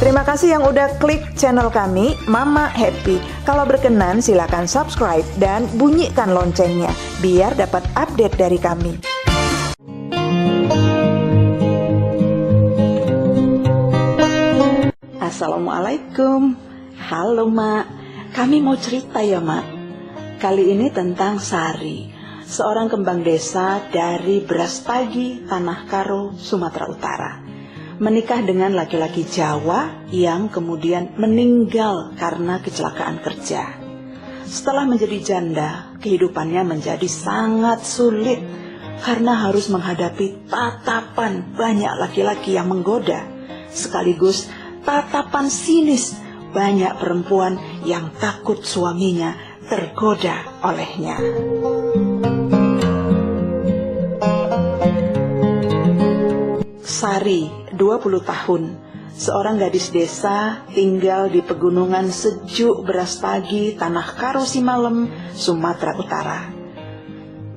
Terima kasih yang udah klik channel kami, Mama Happy. Kalau berkenan silakan subscribe dan bunyikan loncengnya biar dapat update dari kami. Assalamualaikum. Halo Mak, kami mau cerita ya Mak. Kali ini tentang Sari, seorang kembang desa dari Brastagi, Tanah Karo, Sumatera Utara. Menikah dengan laki-laki Jawa yang kemudian meninggal karena kecelakaan kerja. Setelah menjadi janda, kehidupannya menjadi sangat sulit karena harus menghadapi tatapan banyak laki-laki yang menggoda, sekaligus tatapan sinis banyak perempuan yang takut suaminya tergoda olehnya. Sari, 20 tahun, seorang gadis desa tinggal di pegunungan sejuk Brastagi, Tanah Karo Simalem, Sumatera Utara.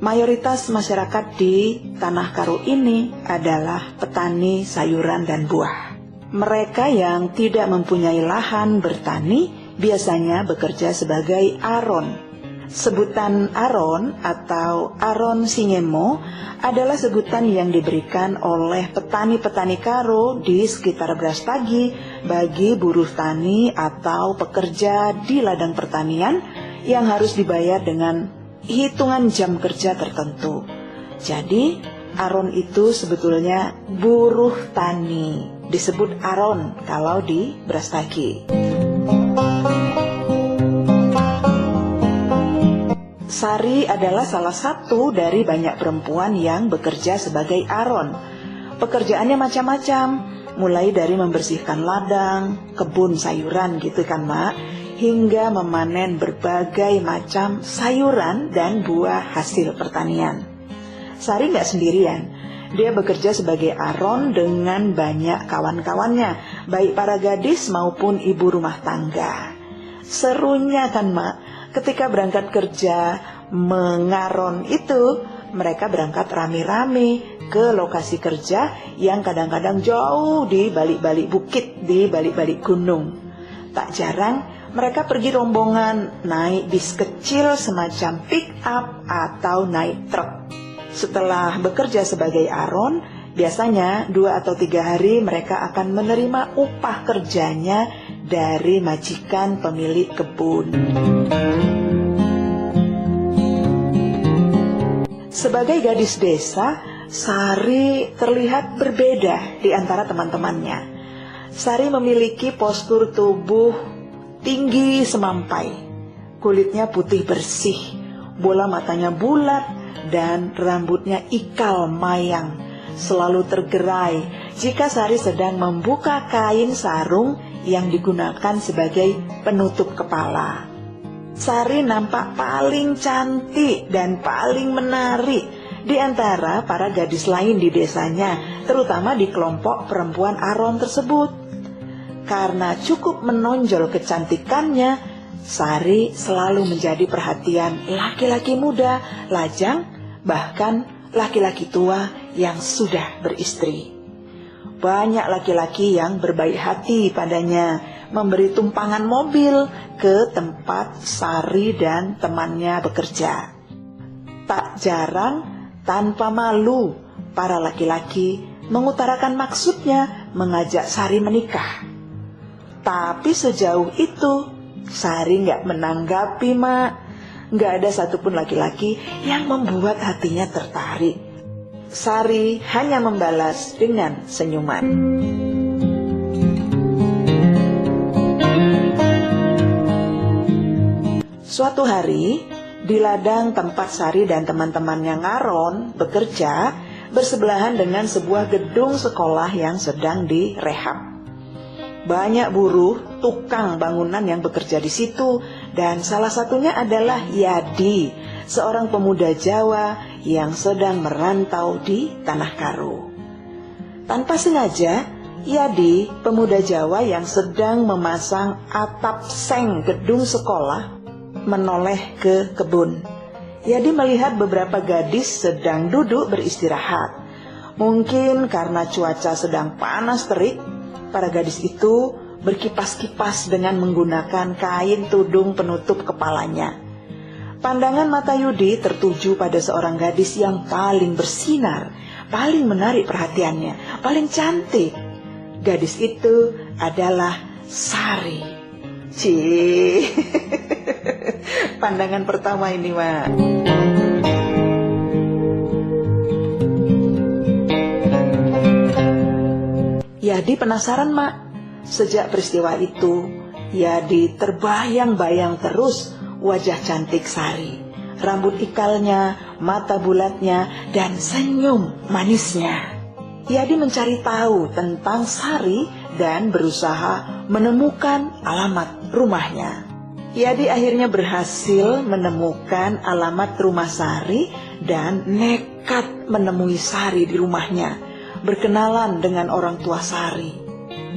Mayoritas masyarakat di Tanah Karo ini adalah petani sayuran dan buah. Mereka yang tidak mempunyai lahan bertani biasanya bekerja sebagai aron. Sebutan aron atau aron singemo adalah sebutan yang diberikan oleh petani-petani Karo di sekitar Brastagi bagi buruh tani atau pekerja di ladang pertanian yang harus dibayar dengan hitungan jam kerja tertentu. Jadi aron itu sebetulnya buruh tani, disebut aron kalau di Brastagi. Sari adalah salah satu dari banyak perempuan yang bekerja sebagai aron. Pekerjaannya macam-macam, mulai dari membersihkan ladang, kebun sayuran gitu kan Mak, hingga memanen berbagai macam sayuran dan buah hasil pertanian. Sari nggak sendirian, dia bekerja sebagai aron dengan banyak kawan-kawannya, baik para gadis maupun ibu rumah tangga. Serunya kan Mak, ketika berangkat kerja mengaron itu, mereka berangkat rame-rame ke lokasi kerja yang kadang-kadang jauh di balik-balik bukit, di balik-balik gunung. Tak jarang mereka pergi rombongan naik bis kecil semacam pick up atau naik truk. Setelah bekerja sebagai aron, biasanya 2 atau 3 hari mereka akan menerima upah kerjanya dari majikan pemilik kebun. Sebagai gadis desa, Sari terlihat berbeda di antara teman-temannya. Sari memiliki postur tubuh tinggi semampai, kulitnya putih bersih, bola matanya bulat, dan rambutnya ikal mayang, selalu tergerai jika Sari sedang membuka kain sarung yang digunakan sebagai penutup kepala. Sari nampak paling cantik dan paling menarik di antara para gadis lain di desanya, terutama di kelompok perempuan aron tersebut. Karena cukup menonjol kecantikannya, Sari selalu menjadi perhatian laki-laki muda, lajang, bahkan laki-laki tua yang sudah beristri. Banyak laki-laki yang berbaik hati padanya, memberi tumpangan mobil ke tempat Sari dan temannya bekerja. Tak jarang, tanpa malu, para laki-laki mengutarakan maksudnya mengajak Sari menikah. Tapi sejauh itu, Sari nggak menanggapi Mak. Nggak ada satupun laki-laki yang membuat hatinya tertarik. Sari hanya membalas dengan senyuman. Suatu hari, di ladang tempat Sari dan teman-temannya ngaron bekerja bersebelahan dengan sebuah gedung sekolah yang sedang direhab. Banyak buruh, tukang bangunan yang bekerja di situ, dan salah satunya adalah Yadi, seorang pemuda Jawa yang sedang merantau di Tanah Karo. Tanpa sengaja, Yadi, pemuda Jawa yang sedang memasang atap seng gedung sekolah, menoleh ke kebun. Yadi melihat beberapa gadis sedang duduk beristirahat. Mungkin karena cuaca sedang panas terik, para gadis itu berkipas-kipas dengan menggunakan kain tudung penutup kepalanya. Pandangan mata Yudi tertuju pada seorang gadis yang paling bersinar, paling menarik perhatiannya, paling cantik. Gadis itu adalah Sari. Cih, pandangan pertama ini, Mak. Yadi penasaran, Mak. Sejak peristiwa itu, Yadi terbayang-bayang terus wajah cantik Sari, rambut ikalnya, mata bulatnya, dan senyum manisnya. Yadi mencari tahu tentang Sari dan berusaha menemukan alamat rumahnya. Yadi akhirnya berhasil menemukan alamat rumah Sari dan nekat menemui Sari di rumahnya, berkenalan dengan orang tua Sari.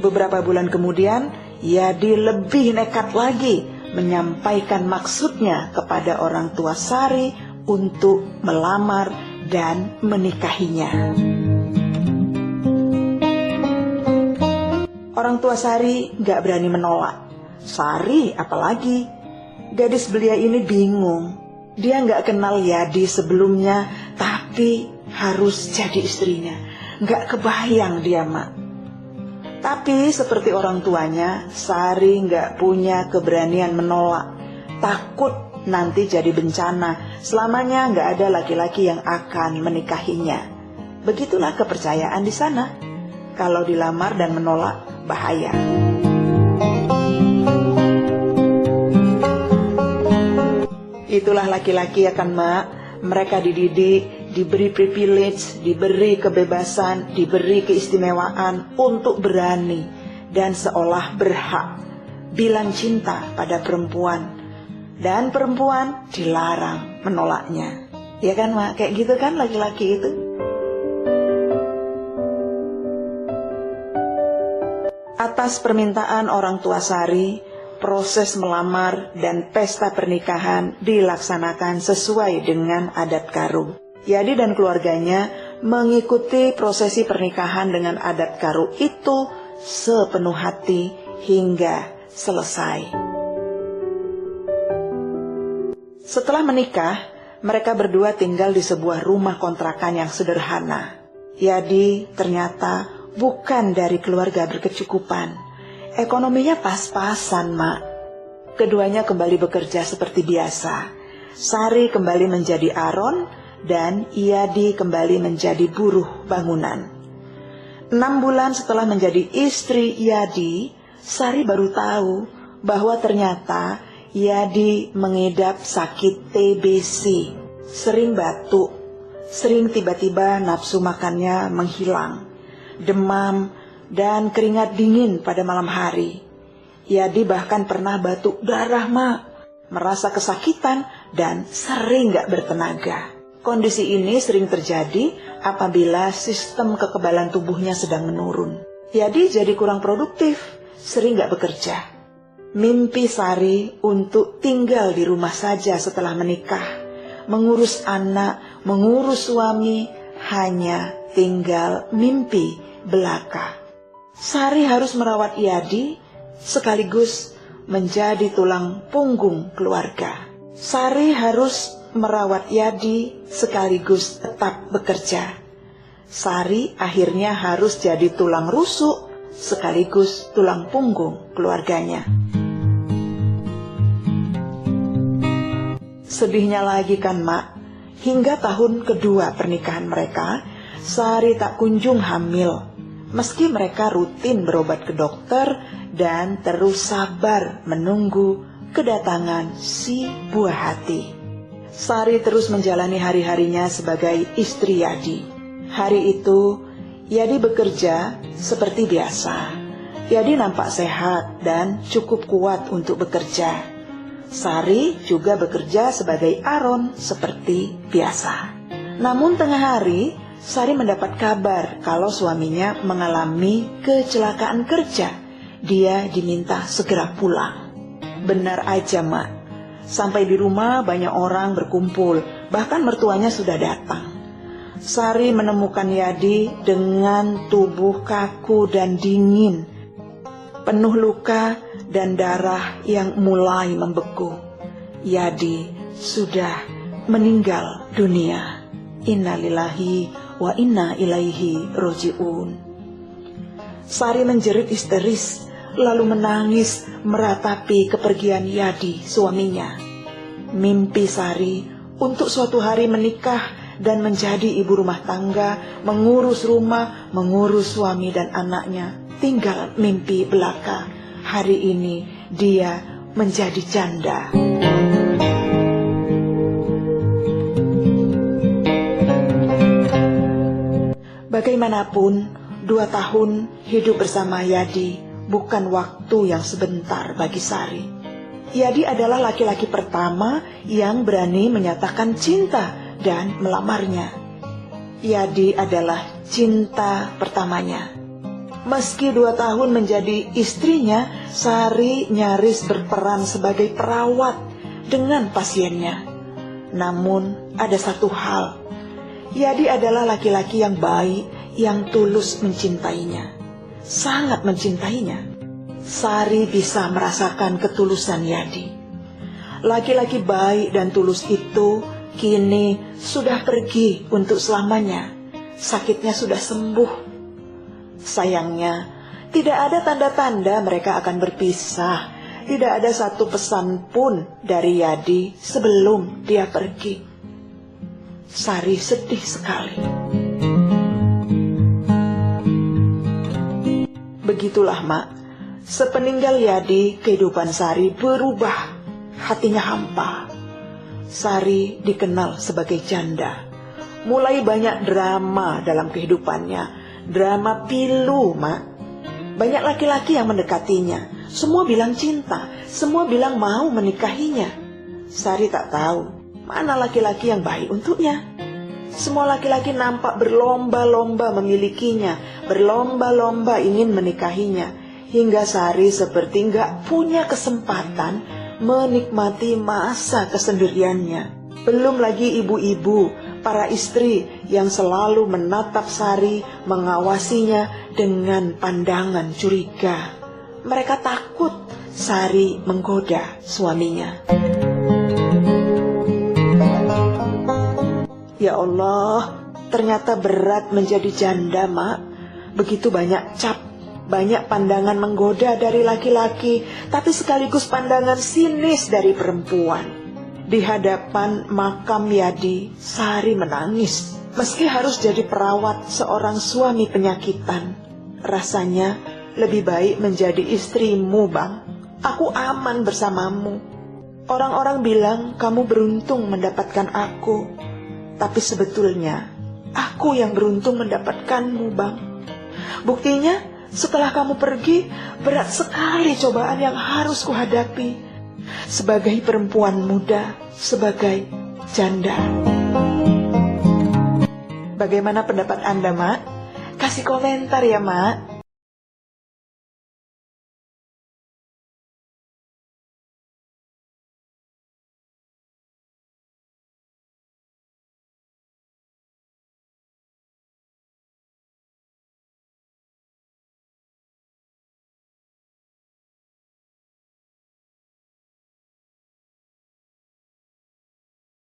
Beberapa bulan kemudian, Yadi lebih nekat lagi menyampaikan maksudnya kepada orang tua Sari untuk melamar dan menikahinya. Orang tua Sari gak berani menolak. Sari apalagi. Gadis belia ini bingung. Dia gak kenal Yadi sebelumnya, tapi harus jadi istrinya. Gak kebayang dia, Mak. Tapi seperti orang tuanya, Sari gak punya keberanian menolak. Takut nanti jadi bencana, selamanya gak ada laki-laki yang akan menikahinya. Begitulah kepercayaan di sana. Kalau dilamar dan menolak, bahaya. Itulah laki-laki ya kan, Mak. Mereka dididik, diberi privilege, diberi kebebasan, diberi keistimewaan untuk berani dan seolah berhak bilang cinta pada perempuan, dan perempuan dilarang menolaknya. Ya kan, Mak? Kayak gitu kan laki-laki itu. Atas permintaan orang tua Sari, proses melamar dan pesta pernikahan dilaksanakan sesuai dengan adat Karu. Yadi dan keluarganya mengikuti prosesi pernikahan dengan adat Karu itu sepenuh hati hingga selesai. Setelah menikah, mereka berdua tinggal di sebuah rumah kontrakan yang sederhana. Yadi ternyata bukan dari keluarga berkecukupan. Ekonominya pas-pasan, Mak. Keduanya kembali bekerja seperti biasa. Sari kembali menjadi aron dan Yadi kembali menjadi buruh bangunan. 6 bulan setelah menjadi istri Yadi, Sari baru tahu bahwa ternyata Yadi mengidap sakit TBC. Sering batuk, sering tiba-tiba nafsu makannya menghilang, demam, dan keringat dingin pada malam hari. Yadi bahkan pernah batuk darah, Mak, merasa kesakitan dan sering gak bertenaga. Kondisi ini sering terjadi apabila sistem kekebalan tubuhnya sedang menurun. Yadi jadi kurang produktif, sering gak bekerja. Mimpi Sari untuk tinggal di rumah saja setelah menikah, mengurus anak, mengurus suami, hanya tinggal mimpi belaka. Sari harus merawat Yadi sekaligus menjadi tulang punggung keluarga. Sari harus merawat Yadi sekaligus tetap bekerja. Sari akhirnya harus jadi tulang rusuk sekaligus tulang punggung keluarganya. Sedihnya lagi kan, Mak, hingga tahun kedua pernikahan mereka, Sari tak kunjung hamil. Meski mereka rutin berobat ke dokter dan terus sabar menunggu kedatangan si buah hati. Sari terus menjalani hari-harinya sebagai istri Yadi. Hari itu, Yadi bekerja seperti biasa. Yadi nampak sehat dan cukup kuat untuk bekerja. Sari juga bekerja sebagai aron seperti biasa. Namun tengah hari, Sari mendapat kabar kalau suaminya mengalami kecelakaan kerja. Dia diminta segera pulang. Benar aja, Mak. Sampai di rumah banyak orang berkumpul, bahkan mertuanya sudah datang. Sari menemukan Yadi dengan tubuh kaku dan dingin. penuh luka dan darah yang mulai membeku. Yadi sudah meninggal dunia. Innalillahi wa inna ilaihi roji'un. Sari menjerit histeris, lalu menangis meratapi kepergian Yadi, suaminya. Mimpi Sari untuk suatu hari menikah dan menjadi ibu rumah tangga, mengurus rumah, mengurus suami dan anaknya, tinggal mimpi belaka. Hari ini dia menjadi janda. Bagaimanapun, 2 tahun hidup bersama Yadi bukan waktu yang sebentar bagi Sari. Yadi adalah laki-laki pertama yang berani menyatakan cinta dan melamarnya. Yadi adalah cinta pertamanya. Meski 2 tahun menjadi istrinya, Sari nyaris berperan sebagai perawat dengan pasiennya. Namun ada satu hal, Yadi adalah laki-laki yang baik, yang tulus mencintainya, sangat mencintainya. Sari bisa merasakan ketulusan Yadi. Laki-laki baik dan tulus itu kini sudah pergi untuk selamanya. Sakitnya sudah sembuh. Sayangnya, tidak ada tanda-tanda mereka akan berpisah. Tidak ada satu pesan pun dari Yadi sebelum dia pergi. Sari sedih sekali. Begitulah, Mak. Sepeninggal Yadi, kehidupan Sari berubah. Hatinya hampa. Sari dikenal sebagai janda. Mulai banyak drama dalam kehidupannya. Drama pilu, Mak. Banyak laki-laki yang mendekatinya. Semua bilang cinta. Semua bilang mau menikahinya. Sari tak tahu mana laki-laki yang baik untuknya. Semua laki-laki nampak berlomba-lomba memilikinya. Berlomba-lomba ingin menikahinya. Hingga Sari seperti nggak punya kesempatan menikmati masa kesendiriannya. Belum lagi ibu-ibu, para istri yang selalu menatap Sari, mengawasinya dengan pandangan curiga. Mereka takut Sari menggoda suaminya. Ya Allah, ternyata berat menjadi janda, Mak. Begitu banyak cap, banyak pandangan menggoda dari laki-laki, tapi sekaligus pandangan sinis dari perempuan. Di hadapan makam Yadi, Sari menangis. Meski harus jadi perawat seorang suami penyakitan, rasanya lebih baik menjadi istrimu, Bang. Aku aman bersamamu. Orang-orang bilang kamu beruntung mendapatkan aku, tapi sebetulnya aku yang beruntung mendapatkanmu, Bang. Buktinya, setelah kamu pergi, berat sekali cobaan yang harus kuhadapi sebagai perempuan muda, sebagai janda. Bagaimana pendapat Anda, Mak? Kasih komentar ya, Mak.